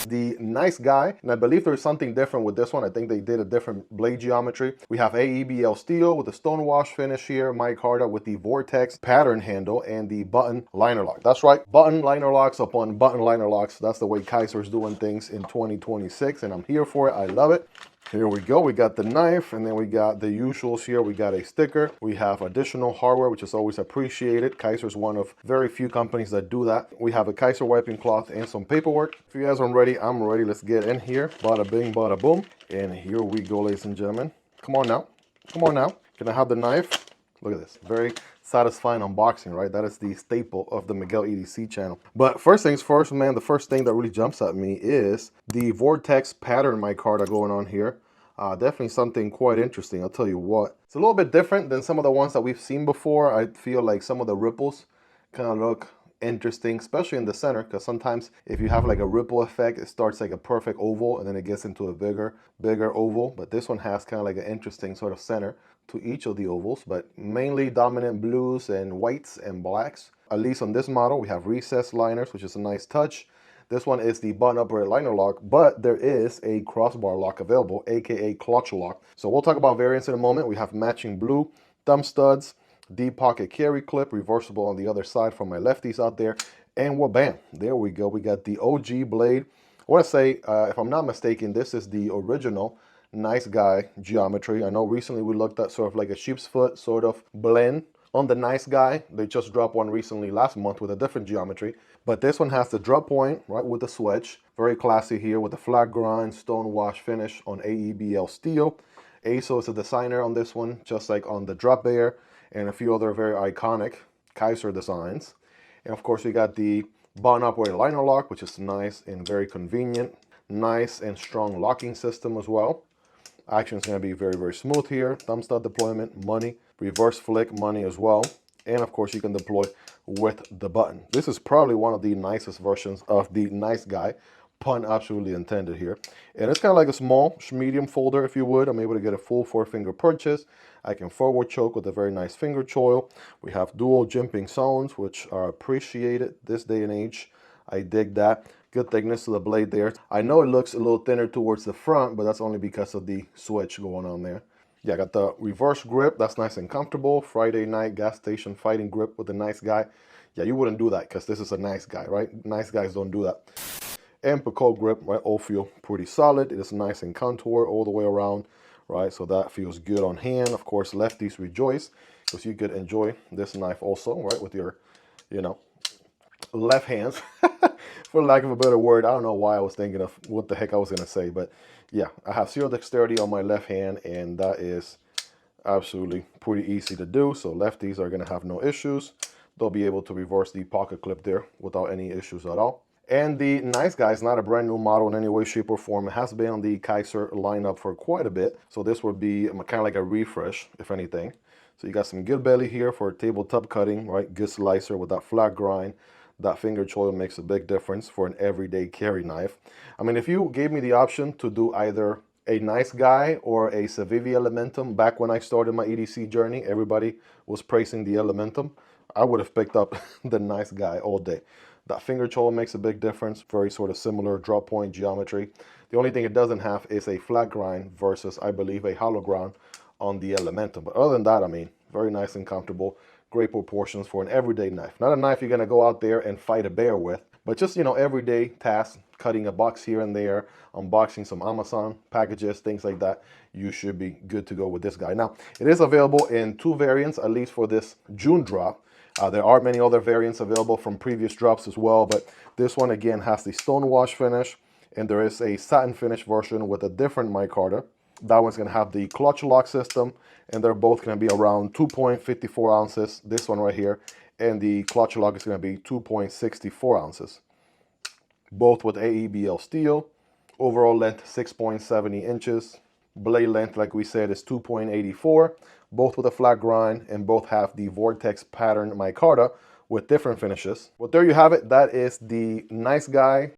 the Nice Guy, and I believe there's something different with this one. I think they did a different blade geometry. We have AEBL steel with the stonewash finish here, micarta with the vortex pattern handle, and the button liner lock. That's right, button liner locks upon button liner locks. That's the way Kizer's doing things in 2026, and I'm here for it. I love it. Here we go. We got the knife, and then we got the usuals here. We got a sticker. We have additional hardware, which is always appreciated. Kizer's one of very few companies that do that. We have a Kizer wiping cloth and some paperwork. If you guys aren't ready, I'm ready. Let's get in here. Bada bing, bada boom. And here we go, ladies and gentlemen. Come on now. Come on now. Can I have the knife? Look at this. Very satisfying unboxing, right? That is the staple of the Miguel EDC channel. But first things first, man, the first thing that really jumps at me is the vortex pattern micarta going on here. Definitely something quite interesting, I'll tell you what. It's a little bit different than some of the ones that we've seen before. I feel like some of the ripples kind of look interesting, especially in the center, because sometimes if you have like a ripple effect, it starts like a perfect oval and then it gets into a bigger oval. But this one has kind of like an interesting sort of center to each of the ovals, but mainly dominant blues and whites and blacks. At least on this model, we have recessed liners, which is a nice touch. This one is the button upright liner lock, but there is a crossbar lock available, aka clutch lock. So we'll talk about variants in a moment. We have matching blue thumb studs, deep pocket carry clip, reversible on the other side for my lefties out there. And well, bam, there we go. We got the OG blade. I want to say, if I'm not mistaken, this is the original Nice Guy geometry. I know recently we looked at sort of like a sheep's foot sort of blend on the Nice Guy. They just dropped one recently last month with a different geometry. But this one has the drop point, right, with the switch. Very classy here with the flat grind stone wash finish on AEBL steel. ASO is a designer on this one, just like on the drop bear and a few other very iconic Kizer designs. And of course, we got the button upright liner lock, which is nice and very convenient. Nice and strong locking system as well. Action is going to be very, very smooth here. Thumb stud deployment, money. Reverse flick, money as well. And of course, you can deploy with the button. This is probably one of the nicest versions of the Nice Guy. Pun absolutely intended here. And it's kind of like a small, medium folder, if you would. I'm able to get a full 4-finger purchase. I can forward choke with a very nice finger choil. We have dual jimping zones, which are appreciated this day and age. I dig that. Good thickness to the blade there. I know it looks a little thinner towards the front, but that's only because of the switch going on there. Yeah, I got the reverse grip. That's nice and comfortable. Friday night gas station fighting grip with the Nice Guy. Yeah, you wouldn't do that because this is a Nice Guy, right? Nice guys don't do that. And Picot grip, right? All feel pretty solid. It is nice and contour all the way around, right? So that feels good on hand. Of course, lefties rejoice because you could enjoy this knife also, right? With your, you know, left hands, for lack of a better word. I don't know why I was thinking of what the heck I was going to say, but yeah, I have zero dexterity on my left hand, and that is absolutely pretty easy to do. So lefties are going to have no issues. They'll be able to reverse the pocket clip there without any issues at all. And the Nice Guy is not a brand new model in any way, shape, or form. It has been on the Kizer lineup for quite a bit. So this would be kind of like a refresh, if anything. So you got some good belly here for tabletop cutting, right? Good slicer with that flat grind. That finger choil makes a big difference for an everyday carry knife. I mean, if you gave me the option to do either a Nice Guy or a Civivi Elementum, back when I started my EDC journey, everybody was praising the Elementum. I would have picked up the Nice Guy all day. That finger choil makes a big difference. Very sort of similar drop point geometry. The only thing it doesn't have is a flat grind versus, I believe, a hollow ground on the Elementum. But other than that, I mean, very nice and comfortable. Great proportions for an everyday knife. Not a knife you're going to go out there and fight a bear with, but just, you know, everyday tasks, cutting a box here and there, unboxing some Amazon packages, things like that. You should be good to go with this guy. Now, it is available in 2 variants, at least for this June drop. There are many other variants available from previous drops as well, but this one again has the stonewash finish, and there is a satin finish version with a different micarta. That one's going to have the clutch lock system, and they're both going to be around 2.54 ounces, this one right here, and the clutch lock is going to be 2.64 ounces. Both with AEBL steel, overall length 6.70 inches, blade length, like we said, is 2.84, both with a flat grind, and both have the vortex pattern micarta with different finishes. Well, there you have it. That is the Nice Guy